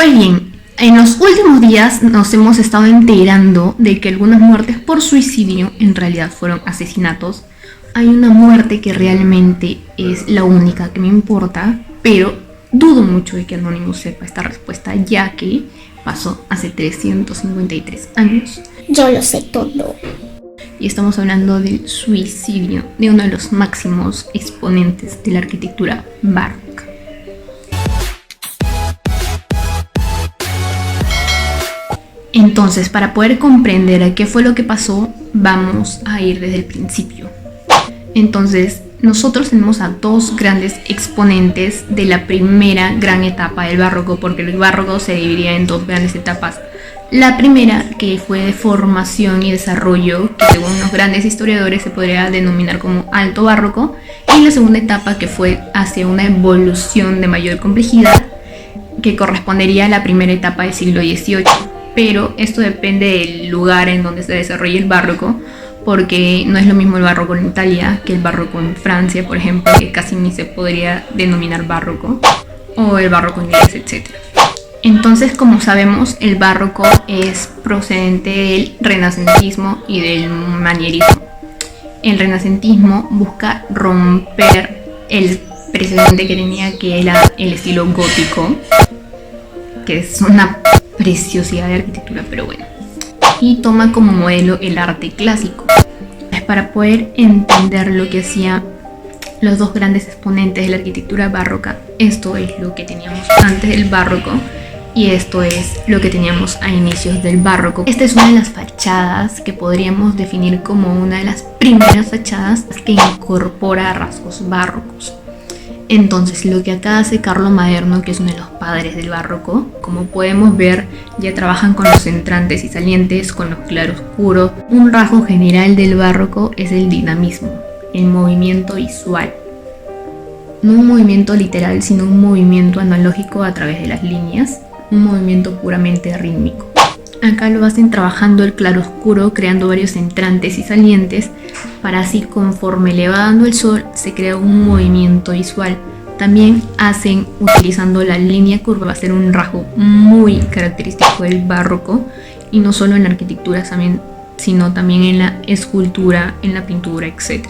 Pues bien, en los últimos días nos hemos estado enterando de que algunas muertes por suicidio en realidad fueron asesinatos. Hay una muerte que realmente es la única que me importa, pero dudo mucho de que Anonymous sepa esta respuesta, ya que pasó hace 353 años. Yo lo sé todo. Y estamos hablando del suicidio de uno de los máximos exponentes de la arquitectura barroca. Entonces, para poder comprender qué fue lo que pasó, vamos a ir desde el principio. Entonces, nosotros tenemos a dos grandes exponentes de la primera gran etapa del barroco, porque el barroco se dividía en dos grandes etapas. La primera, que fue de formación y desarrollo, que según los grandes historiadores se podría denominar como alto barroco, y la segunda etapa, que fue hacia una evolución de mayor complejidad, que correspondería a la primera etapa del siglo XVIII. Pero esto depende del lugar en donde se desarrolle el barroco, porque no es lo mismo el barroco en Italia que el barroco en Francia, por ejemplo, que casi ni se podría denominar barroco, o el barroco inglés, etc. Entonces, como sabemos, el barroco es procedente del renacentismo y del manierismo. El renacentismo busca romper el precedente que tenía, que era el estilo gótico, que es una preciosidad de arquitectura, pero bueno, y toma como modelo el arte clásico. Para poder entender lo que hacían los dos grandes exponentes de la arquitectura barroca, esto es lo que teníamos antes del barroco y esto es lo que teníamos a inicios del barroco. Esta es una de las fachadas que podríamos definir como una de las primeras fachadas que incorpora rasgos barrocos. Entonces, lo que acá hace Carlo Maderno, que es uno de los padres del barroco, como podemos ver, ya trabajan con los entrantes y salientes, con los claroscuros. Un rasgo general del barroco es el dinamismo, el movimiento visual. No un movimiento literal, sino un movimiento analógico a través de las líneas, un movimiento puramente rítmico. Acá lo hacen trabajando el claroscuro, creando varios entrantes y salientes, para así, conforme le va dando el sol, se crea un movimiento visual. También hacen, utilizando la línea curva, va a ser un rasgo muy característico del barroco, y no solo en la arquitectura sino también en la escultura, en la pintura, etc.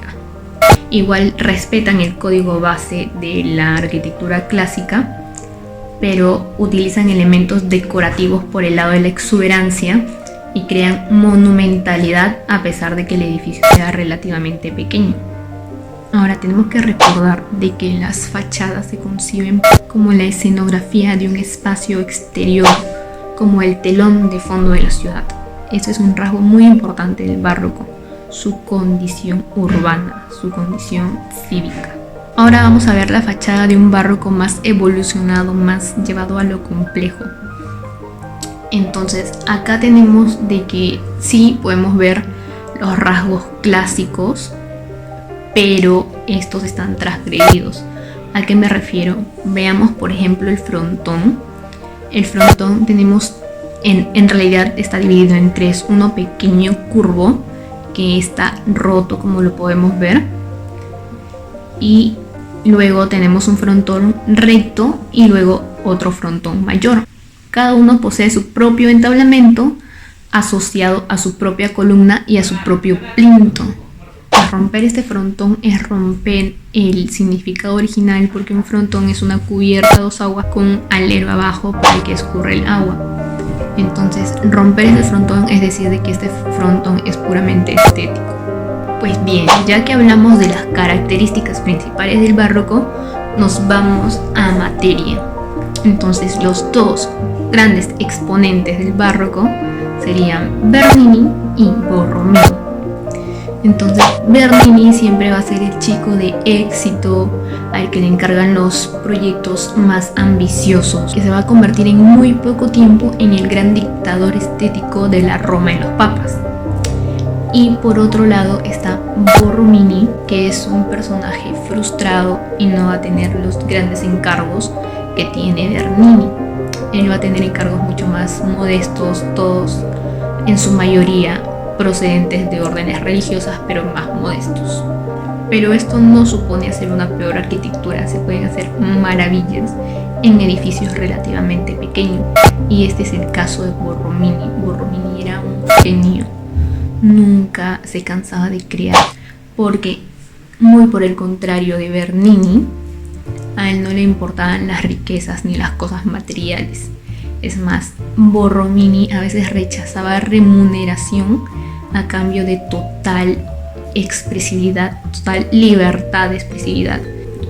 Igual respetan el código base de la arquitectura clásica, pero utilizan elementos decorativos por el lado de la exuberancia y crean monumentalidad a pesar de que el edificio sea relativamente pequeño. Ahora tenemos que recordar de que las fachadas se conciben como la escenografía de un espacio exterior, como el telón de fondo de la ciudad. Eso es un rasgo muy importante del barroco, su condición urbana, su condición cívica. Ahora vamos a ver la fachada de un barroco más evolucionado, más llevado a lo complejo. Entonces, acá tenemos de que sí podemos ver los rasgos clásicos, pero estos están transgredidos. ¿A qué me refiero? Veamos, por ejemplo, el frontón. El frontón tenemos, en realidad está dividido en tres. Uno pequeño curvo, que está roto, como lo podemos ver. Y luego tenemos un frontón recto y luego otro frontón mayor. Cada uno posee su propio entablamento asociado a su propia columna y a su propio plinto. Romper este frontón es romper el significado original, porque un frontón es una cubierta a dos aguas con un alero abajo para que escurra el agua. Entonces, romper este frontón es decir de que este frontón es puramente estético. Pues bien, ya que hablamos de las características principales del barroco, nos vamos a materia. Entonces, los dos grandes exponentes del barroco serían Bernini y Borromeo. Entonces, Bernini siempre va a ser el chico de éxito, al que le encargan los proyectos más ambiciosos, que se va a convertir en muy poco tiempo en el gran dictador estético de la Roma de los papas. Y por otro lado está Borromini, que es un personaje frustrado y no va a tener los grandes encargos que tiene Bernini. Él va a tener encargos mucho más modestos, todos en su mayoría procedentes de órdenes religiosas, pero más modestos. Pero esto no supone hacer una peor arquitectura, se pueden hacer maravillas en edificios relativamente pequeños. Y este es el caso de Borromini. Borromini era un genio, nunca se cansaba de crear, porque muy por el contrario de Bernini, a él no le importaban las riquezas ni las cosas materiales. Es más, Borromini a veces rechazaba remuneración a cambio de total expresividad, total libertad de expresividad.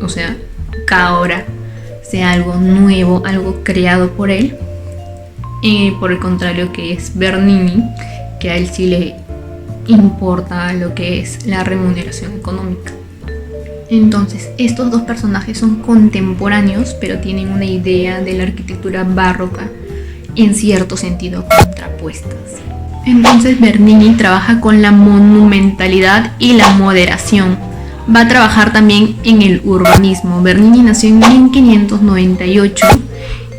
O sea, cada obra sea algo nuevo, algo creado por él. Por el contrario que es Bernini, que a él sí le importa lo que es la remuneración económica. Entonces, estos dos personajes son contemporáneos, pero tienen una idea de la arquitectura barroca en cierto sentido contrapuestas. Entonces, Bernini trabaja con la monumentalidad y la moderación. Va a trabajar también en el urbanismo. Bernini nació en 1598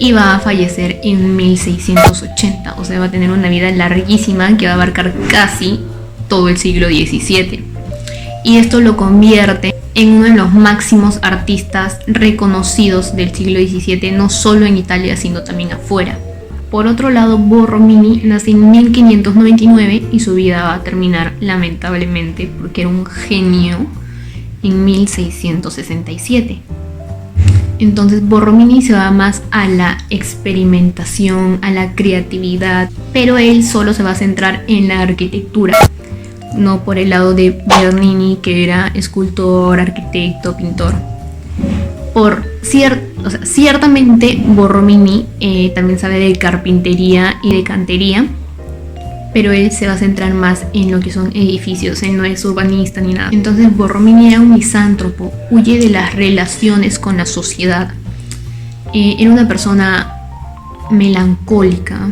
y va a fallecer en 1680. O sea, va a tener una vida larguísima que va a abarcar casi todo el siglo XVII. Y esto lo convierte en uno de los máximos artistas reconocidos del siglo XVII, no solo en Italia, sino también afuera. Por otro lado, Borromini nace en 1599 y su vida va a terminar lamentablemente porque era un genio en 1667. Entonces Borromini se va más a la experimentación, a la creatividad, pero él solo se va a centrar en la arquitectura, no por el lado de Bernini, que era escultor, arquitecto, pintor. Ciertamente Borromini también sabe de carpintería y de cantería, pero él se va a centrar más en lo que son edificios, él no es urbanista ni nada. Entonces Borromini era un misántropo, huye de las relaciones con la sociedad. Era una persona melancólica,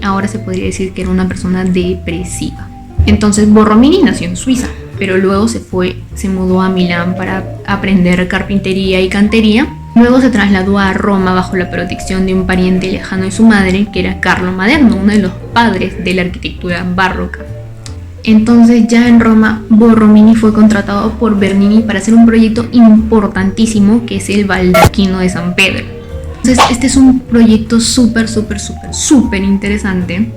ahora se podría decir que era una persona depresiva. Entonces Borromini nació en Suiza, pero luego se mudó a Milán para aprender carpintería y cantería. Luego se trasladó a Roma bajo la protección de un pariente lejano de su madre, que era Carlo Maderno, uno de los padres de la arquitectura barroca. Entonces ya en Roma, Borromini fue contratado por Bernini para hacer un proyecto importantísimo, que es el baldaquino de San Pedro. Entonces este es un proyecto súper interesante,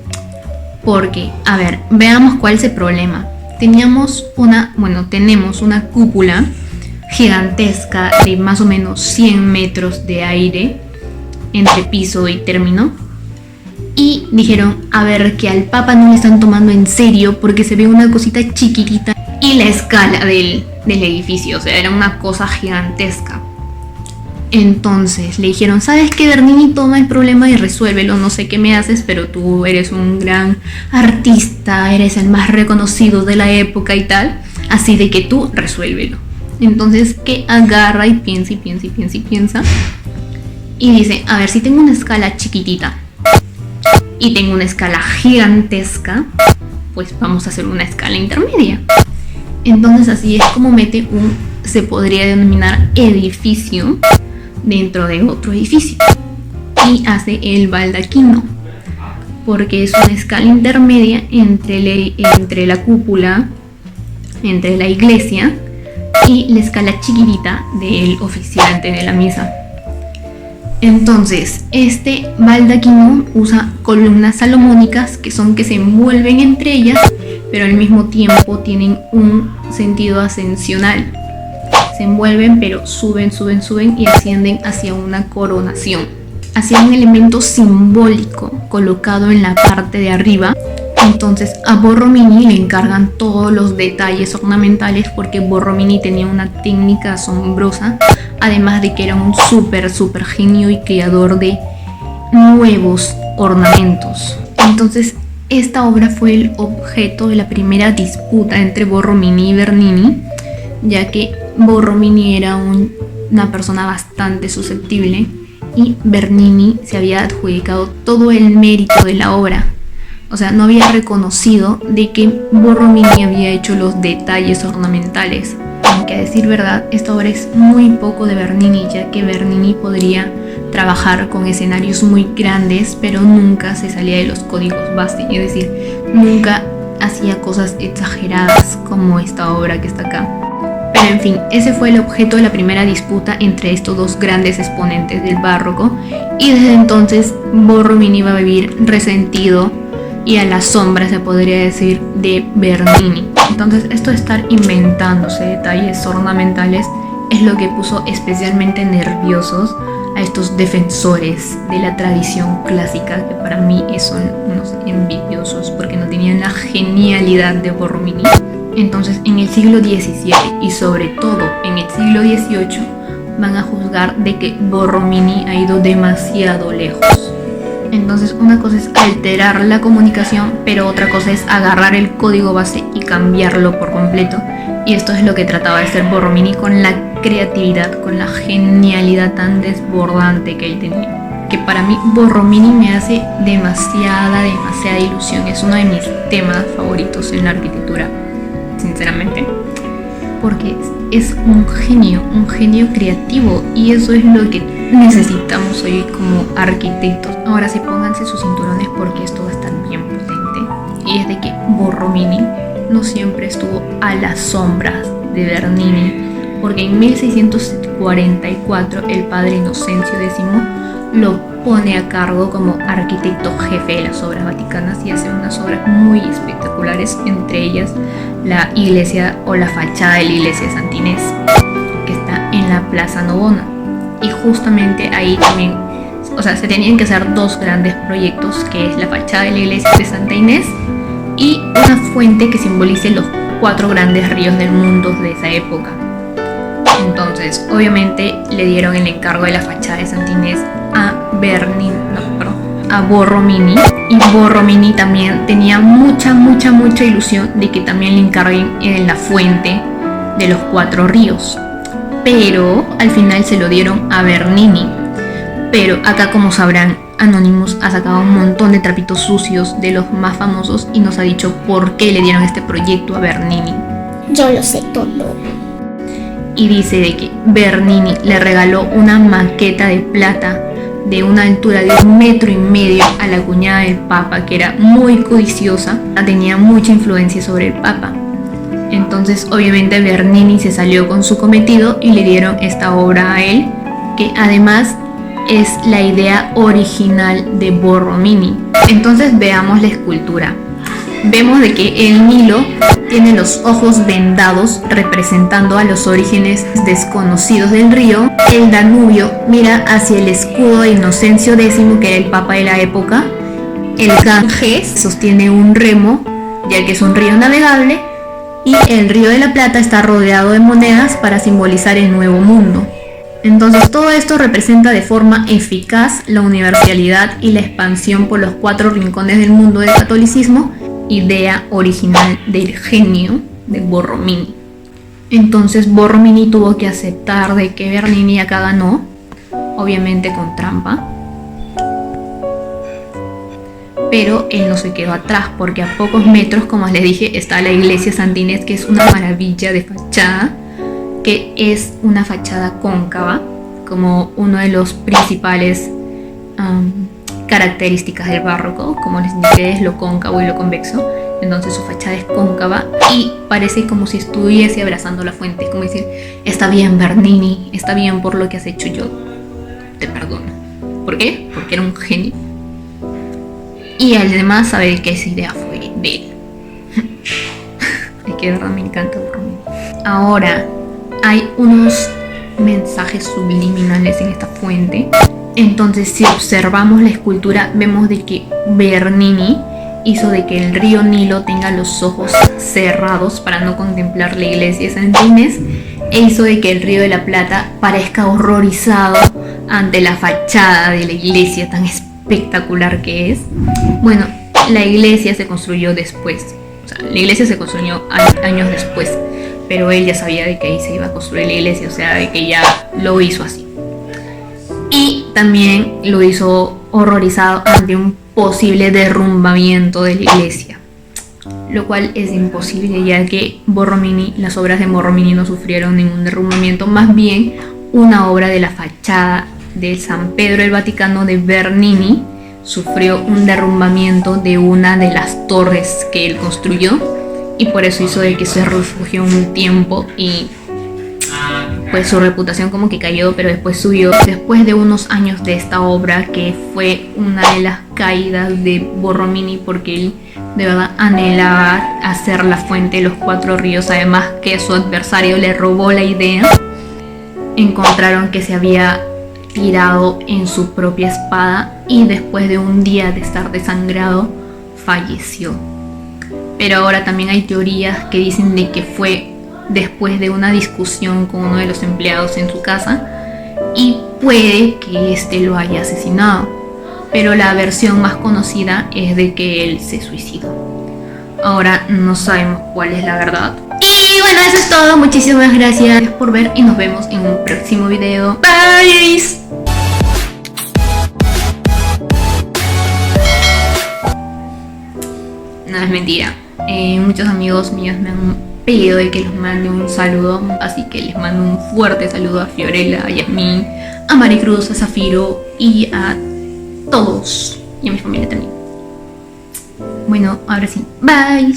porque, a ver, veamos cuál es el problema. Tenemos una cúpula gigantesca de más o menos 100 metros de aire entre piso y término, y dijeron, a ver, que al Papa no le están tomando en serio porque se ve una cosita chiquitita y la escala del edificio, o sea, era una cosa gigantesca. Entonces le dijeron, ¿sabes qué, Bernini? Toma el problema y resuélvelo, no sé qué me haces, pero tú eres un gran artista, eres el más reconocido de la época y tal, así de que tú resuélvelo. Entonces, que agarra y piensa y dice, a ver, si tengo una escala chiquitita y tengo una escala gigantesca, pues vamos a hacer una escala intermedia. Entonces así es como mete se podría denominar edificio dentro de otro edificio, y hace el baldaquino, porque es una escala intermedia entre la cúpula, entre la iglesia y la escala chiquitita del oficiante de la misa. Entonces, este baldaquino usa columnas salomónicas que se envuelven entre ellas, pero al mismo tiempo tienen un sentido ascensional. Se envuelven, pero suben y ascienden hacia una coronación, hacia un elemento simbólico colocado en la parte de arriba. Entonces a Borromini le encargan todos los detalles ornamentales, porque Borromini tenía una técnica asombrosa, además de que era un súper genio y creador de nuevos ornamentos. Entonces esta obra fue el objeto de la primera disputa entre Borromini y Bernini, ya que Borromini era una persona bastante susceptible y Bernini se había adjudicado todo el mérito de la obra. O sea, no había reconocido de que Borromini había hecho los detalles ornamentales. Aunque a decir verdad, esta obra es muy poco de Bernini, ya que Bernini podría trabajar con escenarios muy grandes, pero nunca se salía de los códigos base, es decir, nunca hacía cosas exageradas como esta obra que está acá. Pero Pero en fin, ese fue el objeto de la primera disputa entre estos dos grandes exponentes del barroco, y desde entonces Borromini va a vivir resentido y a la sombra, se podría decir, de Bernini. Entonces esto de estar inventándose detalles ornamentales es lo que puso especialmente nerviosos a estos defensores de la tradición clásica, que para mí son unos envidiosos porque no tenían la genialidad de Borromini. Entonces en el siglo XVII y sobre todo en el siglo XVIII van a juzgar de que Borromini ha ido demasiado lejos. Entonces una cosa es alterar la comunicación, pero otra cosa es agarrar el código base y cambiarlo por completo. Y esto es lo que trataba de hacer Borromini con la creatividad, con la genialidad tan desbordante que él tenía. Que para mí Borromini me hace demasiada ilusión. Es uno de mis temas favoritos en la arquitectura, sinceramente, porque es un genio creativo, y eso es lo que necesitamos hoy como arquitectos. Ahora sí, pónganse sus cinturones porque esto va a estar bien potente, y es de que Borromini no siempre estuvo a las sombras de Bernini, porque en 1644 el padre Inocencio X lo pone a cargo como arquitecto jefe de las obras vaticanas y hace unas obras muy espectaculares, entre ellas la iglesia o la fachada de la iglesia de Santa Inés, que está en la Plaza Navona. Y justamente ahí también, o sea, se tenían que hacer dos grandes proyectos, que es la fachada de la iglesia de Santa Inés y una fuente que simbolice los 4 grandes ríos del mundo de esa época. Entonces, obviamente le dieron el encargo de la fachada de Santa Inés a Borromini, y Borromini también tenía mucha ilusión de que también le encarguen en la fuente de los 4 ríos, pero al final se lo dieron a Bernini. Pero acá, como sabrán, Anonymous ha sacado un montón de trapitos sucios de los más famosos y nos ha dicho por qué le dieron este proyecto a Bernini. Yo lo sé todo. Y dice de que Bernini le regaló una maqueta de plata de una altura de 1,5 metros a la cuñada del Papa, que era muy codiciosa, tenía mucha influencia sobre el Papa. Entonces obviamente Bernini se salió con su cometido y le dieron esta obra a él, que además es la idea original de Borromini. Entonces veamos la escultura. Vemos de que el Nilo tiene los ojos vendados, representando a los orígenes desconocidos del río. El Danubio mira hacia el escudo de Inocencio X, que era el papa de la época. El Ganges sostiene un remo, ya que es un río navegable. Y el Río de la Plata está rodeado de monedas para simbolizar el nuevo mundo. Entonces todo esto representa de forma eficaz la universalidad y la expansión por los 4 rincones del mundo del catolicismo, idea original del genio de Borromini. Entonces Borromini tuvo que aceptar de que Bernini acá ganó, obviamente con trampa, pero él no se quedó atrás, porque a pocos metros, como les dije, está la iglesia Santa Inés, que es una maravilla de fachada, que es una fachada cóncava, como uno de los principales características del barroco. Como les dije, es lo cóncavo y lo convexo. Entonces su fachada es cóncava y parece como si estuviese abrazando la fuente, como decir: está bien Bernini, está bien por lo que has hecho, yo te perdono. ¿Por qué? Porque era un genio, y además sabe que esa idea fue de él. Es que de verdad me encanta Borromini. Ahora hay unos mensajes subliminales en esta fuente. Entonces, si observamos la escultura, vemos de que Bernini hizo de que el río Nilo tenga los ojos cerrados para no contemplar la iglesia de Santa Inés, e hizo de que el Río de la Plata parezca horrorizado ante la fachada de la iglesia tan espectacular que es. Bueno, la iglesia se construyó después, o sea, la iglesia se construyó años después, pero él ya sabía de que ahí se iba a construir la iglesia, o sea, de que ya lo hizo así. Y también lo hizo horrorizado ante un posible derrumbamiento de la iglesia, lo cual es imposible, ya que las obras de Borromini no sufrieron ningún derrumbamiento, más bien una obra de la fachada de San Pedro del Vaticano de Bernini sufrió un derrumbamiento de una de las torres que él construyó, y por eso hizo de que se refugió un tiempo y pues su reputación como que cayó, pero después subió. Después de unos años de esta obra, que fue una de las caídas de Borromini, porque él de verdad anhelaba hacer la fuente de los 4 ríos, además que su adversario le robó la idea, encontraron que se había tirado en su propia espada y después de un día de estar desangrado falleció. Pero ahora también hay teorías que dicen de que fue después de una discusión con uno de los empleados en su casa y puede que este lo haya asesinado, pero la versión más conocida es de que él se suicidó. Ahora no sabemos cuál es la verdad. Y bueno, eso es todo. Muchísimas gracias por ver y nos vemos en un próximo video. Bye. No es mentira. Muchos amigos míos me han pedido de que les mande un saludo, así que les mando un fuerte saludo a Fiorella, a Yasmín, a Maricruz, a Zafiro y a todos, y a mi familia también. Bueno, ahora sí, bye.